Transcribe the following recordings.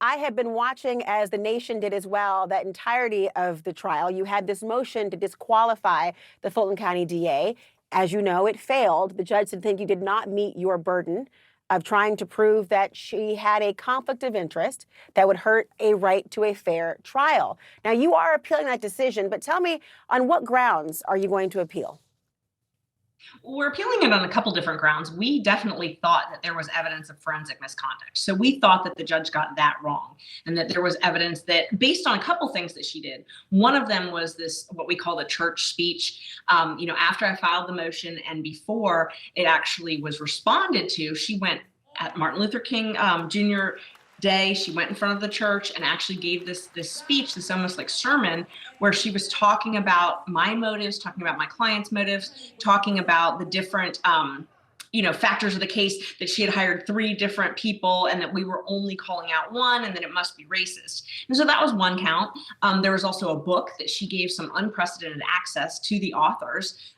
I have been watching, as the nation did as well, that entirety of the trial. You had this motion to disqualify the Fulton County DA. As you know, it failed. The judge said, think you did not meet your burden of trying to prove that she had a conflict of interest that would hurt a right to a fair trial. Now, you are appealing that decision, but tell me, on what grounds are you going to appeal? We're appealing it on a couple different grounds. We definitely thought that there was evidence of forensic misconduct. So we thought that the judge got that wrong and that there was evidence that, based on a couple things that she did, one of them was this, what we call the church speech. After I filed the motion and before it actually was responded to, she went at Martin Luther King Jr. Day. She went in front of the church and actually gave this speech, this almost like sermon, where she was talking about my motives, talking about my client's motives, talking about the different factors of the case, that she had hired 3 different people and that we were only calling out one and that it must be racist. And so that was one count. There was also a book that she gave some unprecedented access to the authors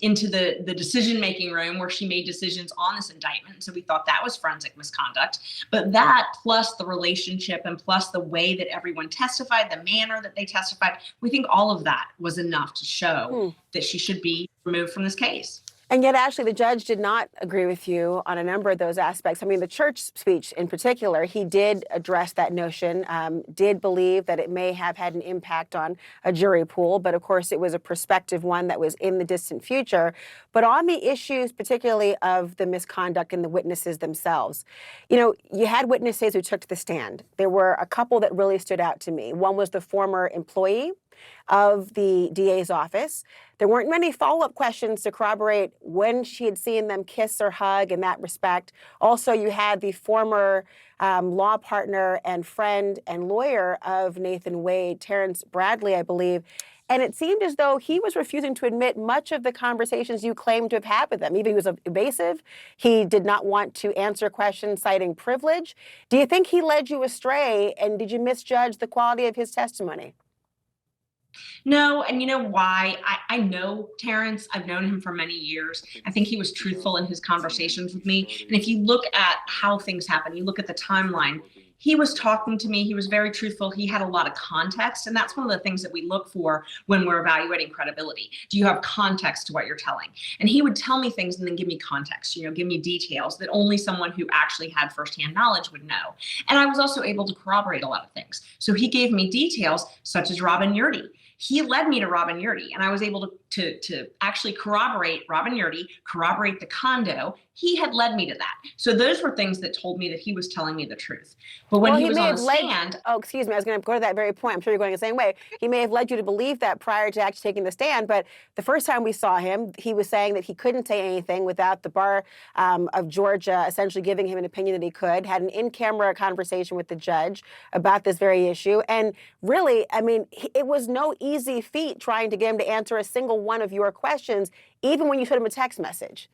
into the decision-making room where she made decisions on this indictment. So we thought that was forensic misconduct. But that, plus the relationship and plus the way that everyone testified, the manner that they testified, we think all of that was enough to show that she should be removed from this case. And yet, Ashley, the judge did not agree with you on a number of those aspects. I mean, the church speech in particular, he did address that notion, did believe that it may have had an impact on a jury pool. But of course, it was a prospective one that was in the distant future. But on the issues, particularly of the misconduct and the witnesses themselves, you had witnesses who took the stand. There were a couple that really stood out to me. One was the former employee of the DA's office. There weren't many follow-up questions to corroborate when she had seen them kiss or hug in that respect. Also, you had the former law partner and friend and lawyer of Nathan Wade, Terrence Bradley, I believe. And it seemed as though he was refusing to admit much of the conversations you claimed to have had with him. Even he was evasive. He did not want to answer questions citing privilege. Do you think he led you astray, and did you misjudge the quality of his testimony? No, and you know why? I know Terrence. I've known him for many years. I think he was truthful in his conversations with me. And if you look at how things happen, you look at the timeline, he was talking to me. He was very truthful. He had a lot of context. And that's one of the things that we look for when we're evaluating credibility. Do you have context to what you're telling? And he would tell me things and then give me context, give me details that only someone who actually had firsthand knowledge would know. And I was also able to corroborate a lot of things. So he gave me details such as Robin Yurdy. He led me to Robin Yurdy, and I was able to actually corroborate Robin Yurdy, corroborate the condo. He had led me to that. So those were things that told me that he was telling me the truth. But when he was on the stand... Oh, excuse me. I was going to go to that very point. I'm sure you're going the same way. He may have led you to believe that prior to actually taking the stand, but the first time we saw him, he was saying that he couldn't say anything without the bar of Georgia essentially giving him an opinion that he could, had an in-camera conversation with the judge about this very issue. And really, I mean, it was no easy feat trying to get him to answer a single one of your questions, even when you sent him a text message.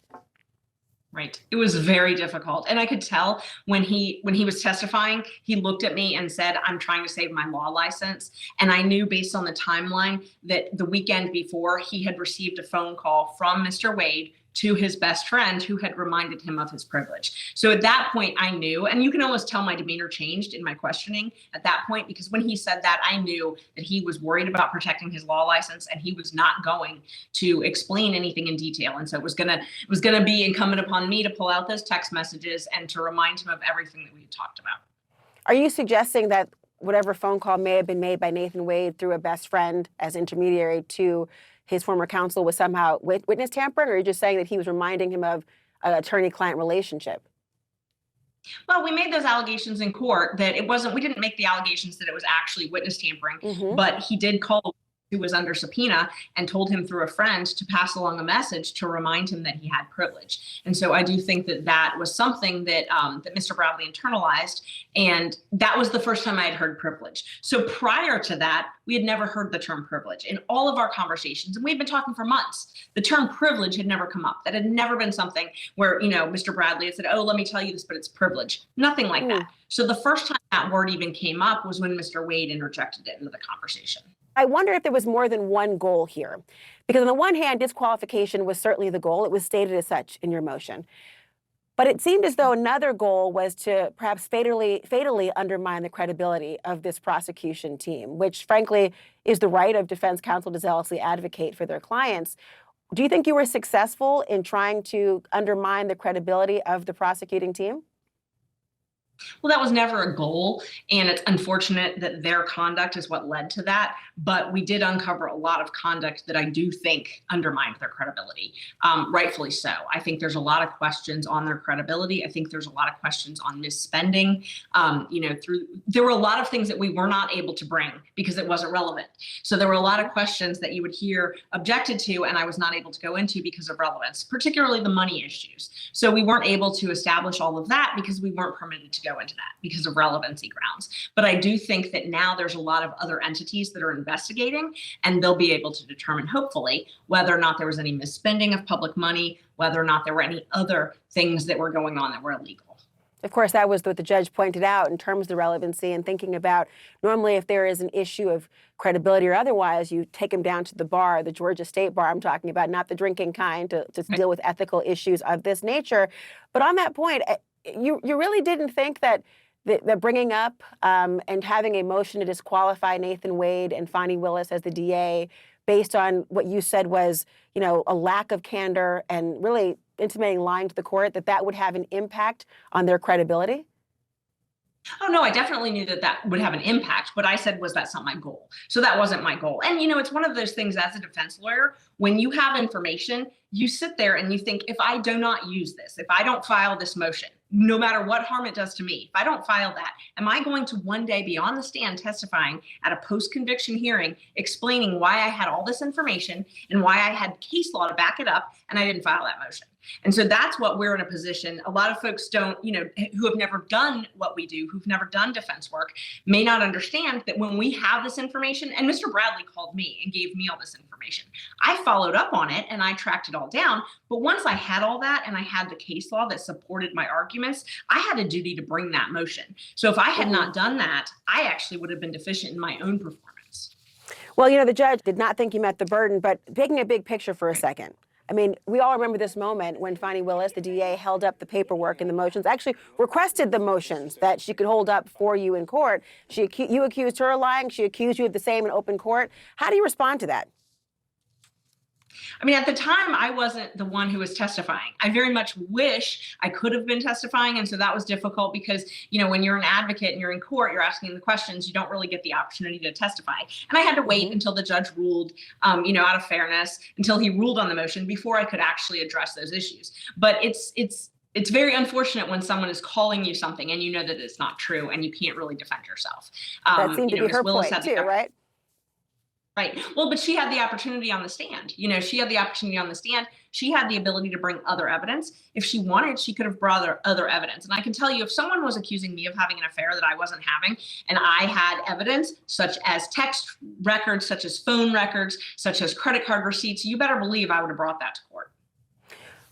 Right. It was very difficult. And I could tell when he was testifying, he looked at me and said, I'm trying to save my law license. And I knew based on the timeline that the weekend before he had received a phone call from Mr. Wade to his best friend who had reminded him of his privilege. So at that point I knew, and you can almost tell my demeanor changed in my questioning at that point, because when he said that, I knew that he was worried about protecting his law license and he was not going to explain anything in detail. And so it was gonna be incumbent upon me to pull out those text messages and to remind him of everything that we had talked about. Are you suggesting that whatever phone call may have been made by Nathan Wade through a best friend as intermediary to his former counsel was somehow witness tampering, or are you just saying that he was reminding him of an attorney-client relationship? Well, we made those allegations in court that we didn't make the allegations that it was actually witness tampering, but he did call who was under subpoena and told him through a friend to pass along a message to remind him that he had privilege. And so I do think that that was something that that Mr. Bradley internalized, and that was the first time I had heard privilege. So prior to that, we had never heard the term privilege in all of our conversations, and we've been talking for months. The term privilege had never come up. That had never been something where, Mr. Bradley had said, oh, let me tell you this, but it's privilege. Nothing like that. So the first time that word even came up was when Mr. Wade interjected it into the conversation. I wonder if there was more than one goal here, because on the one hand, disqualification was certainly the goal. It was stated as such in your motion. But it seemed as though another goal was to perhaps fatally undermine the credibility of this prosecution team, which frankly is the right of defense counsel to zealously advocate for their clients. Do you think you were successful in trying to undermine the credibility of the prosecuting team? Well, that was never a goal, and it's unfortunate that their conduct is what led to that. But we did uncover a lot of conduct that I do think undermined their credibility, rightfully so. I think there's a lot of questions on their credibility. I think there's a lot of questions on misspending. There were a lot of things that we were not able to bring because it wasn't relevant. So there were a lot of questions that you would hear objected to, and I was not able to go into because of relevance, particularly the money issues. So we weren't able to establish all of that because we weren't permitted to go into that because of relevancy grounds. But I do think that now there's a lot of other entities that are investigating, and they'll be able to determine, hopefully, whether or not there was any misspending of public money, whether or not there were any other things that were going on that were illegal. Of course, that was what the judge pointed out in terms of the relevancy and thinking about normally if there is an issue of credibility or otherwise, you take them down to the bar, the Georgia State bar I'm talking about, not the drinking kind, to deal with ethical issues of this nature. But on that point, you really didn't think that the bringing up and having a motion to disqualify Nathan Wade and Fani Willis as the DA based on what you said was, a lack of candor and really intimating lying to the court, that would have an impact on their credibility? Oh, no, I definitely knew that that would have an impact. What I said was that's not my goal. So that wasn't my goal. And, it's one of those things as a defense lawyer, when you have information, you sit there and you think, if I do not use this, if I don't file this motion, no matter what harm it does to me, if I don't file that, am I going to one day be on the stand testifying at a post-conviction hearing, explaining why I had all this information and why I had case law to back it up and I didn't file that motion? And so that's what we're in a position. A lot of folks don't, who have never done what we do, who've never done defense work, may not understand that when we have this information, and Mr. Bradley called me and gave me all this information, I followed up on it and I tracked it all down. But once I had all that and I had the case law that supported my arguments, I had a duty to bring that motion. So if I had not done that, I actually would have been deficient in my own performance. Well, the judge did not think you met the burden, but taking a big picture for a second. I mean, we all remember this moment when Fani Willis, the DA, held up the paperwork and the motions, actually requested the motions that she could hold up for you in court. You accused her of lying. She accused you of the same in open court. How do you respond to that? I mean, at the time, I wasn't the one who was testifying. I very much wish I could have been testifying. And so that was difficult because, when you're an advocate and you're in court, you're asking the questions, you don't really get the opportunity to testify. And I had to wait until the judge ruled, out of fairness, until he ruled on the motion before I could actually address those issues. But it's very unfortunate when someone is calling you something and you know that it's not true and you can't really defend yourself. That seemed to be her point too, right? Right. Well, but she had the opportunity on the stand. She had the opportunity on the stand. She had the ability to bring other evidence. If she wanted, she could have brought other evidence. And I can tell you, if someone was accusing me of having an affair that I wasn't having, and I had evidence such as text records, such as phone records, such as credit card receipts, you better believe I would have brought that to court.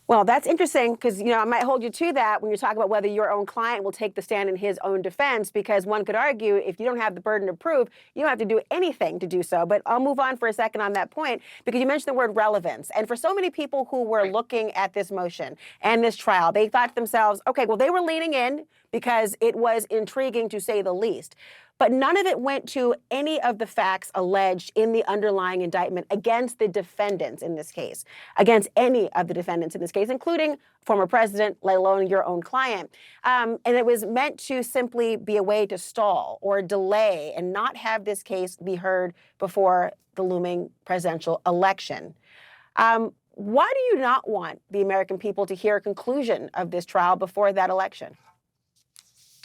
Well, that's interesting because, I might hold you to that when you're talking about whether your own client will take the stand in his own defense, because one could argue if you don't have the burden of proof, you don't have to do anything to do so. But I'll move on for a second on that point because you mentioned the word relevance. And for so many people who were looking at this motion and this trial, they thought to themselves, okay, well, they were leaning in because it was intriguing to say the least. But none of it went to any of the facts alleged in the underlying indictment against the defendants in this case, against any of the defendants in this case, including former president, let alone your own client. And it was meant to simply be a way to stall or delay and not have this case be heard before the looming presidential election. Why do you not want the American people to hear a conclusion of this trial before that election?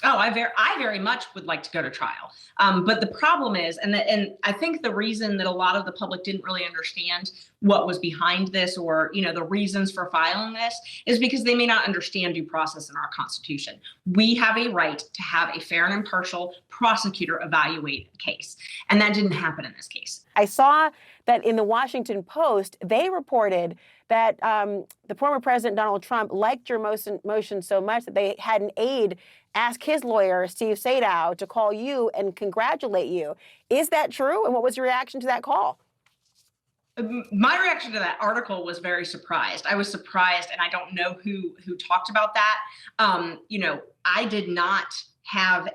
Oh, I very much would like to go to trial. But the problem is, and I think the reason that a lot of the public didn't really understand what was behind this or, the reasons for filing this is because they may not understand due process in our Constitution. We have a right to have a fair and impartial prosecutor evaluate a case. And that didn't happen in this case. I saw that in the Washington Post, they reported that the former President Donald Trump liked your motion so much that they had an aide ask his lawyer, Steve Sadow, to call you and congratulate you. Is that true? And what was your reaction to that call? My reaction to that article was very surprised. I was surprised, and I don't know who talked about that. You know, I didn't have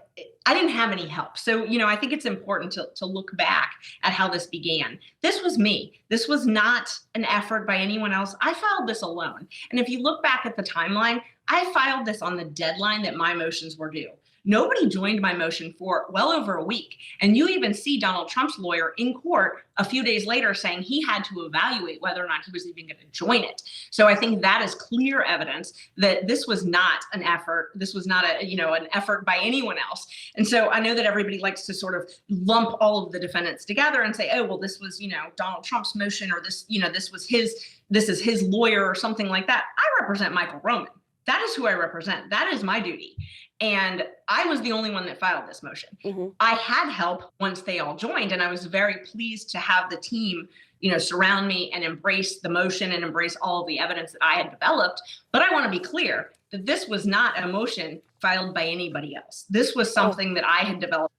any help. So, you know, I think it's important to look back at how this began. This was me. This was not an effort by anyone else. I filed this alone. And if you look back at the timeline, I filed this on the deadline that my motions were due. Nobody joined my motion for well over a week. And you even see Donald Trump's lawyer in court a few days later saying he had to evaluate whether or not he was even going to join it. So I think that is clear evidence that this was not an effort. This was not an effort by anyone else. And so I know that everybody likes to sort of lump all of the defendants together and say, oh, well, this was, Donald Trump's motion, or this is his lawyer or something like that. I represent Michael Roman. That is who I represent. That is my duty. And I was the only one that filed this motion. Mm-hmm. I had help once they all joined, and I was very pleased to have the team, surround me and embrace the motion and embrace all of the evidence that I had developed. But I want to be clear that this was not a motion filed by anybody else. This was something that I had developed